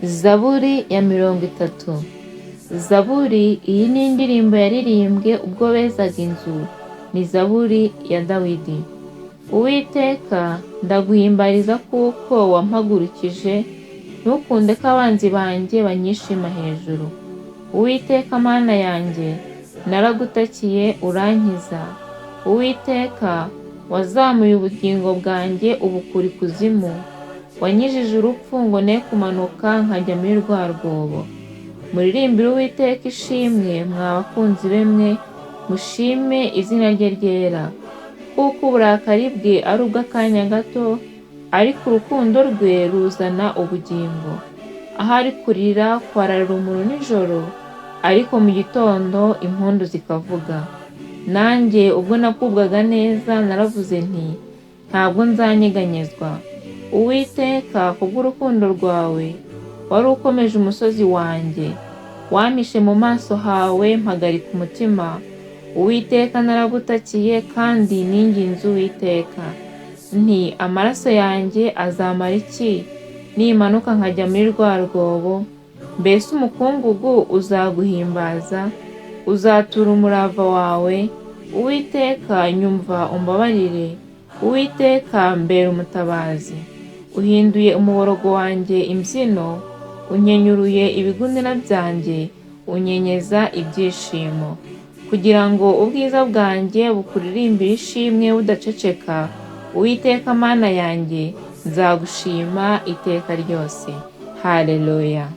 Zaburi ya 30. Zaburi iyi ni indirimbo yaririmbwe ubwo bezaga inzu. Ni Zaburi ya Dawidi. Uwiteka, ndaguhimbariza kuko wampagurukije, ntukunde ko abanzi banjye banyishima hejuru. Uwiteka Mana yanjye, naragutakiye urankiza. Uwiteka, wazamuye ubugingo bwanjye ubukura ikuzimu. Wanyijije urupfu ngo ne kumanuka nkajya muri rwa rwobo. Muririmbire Uwiteka ishimwe, mwa bakunzi be mwe, mushime izina rye ryera. Kuko uburakari bwe ari ubw'akanya gato, ariko urukundo rwe ruzana ubugingo. Ahari kurira kwararira umuntu nijoro, ariko mu gitondo impundu zikavuga. Nanjye ubwo nakubwaga neza naravuze nti, ntabwo nzanyeganyezwa. Uwiteka, kubw'urukundo rwawe wari ukomeje umusozi wanjye. Wampishe mu maso hawe mpagarika umutima. Uwiteka, naragutakiye kandi ninginze Uwiteka nti, amaraso yanjye azamara iki nimanuka nkajya muri rwa rwobo? Mbese umukungugu uzaguhimbaza, uzatura umurava wawe. Uwiteka, nyumva umbabarire. Uwiteka, mbera umutabazi. Uhinduye umuborogo wanjye imbyino, unyenyuruye ibigunira byanjye, unyenyeza ibyishimo. Kugira ngo ubwiza bwanjye bukuririmbire ishimwe budaceceka, Uwiteka Mana yanjye, nzagushima iteka ryose. Haleluya.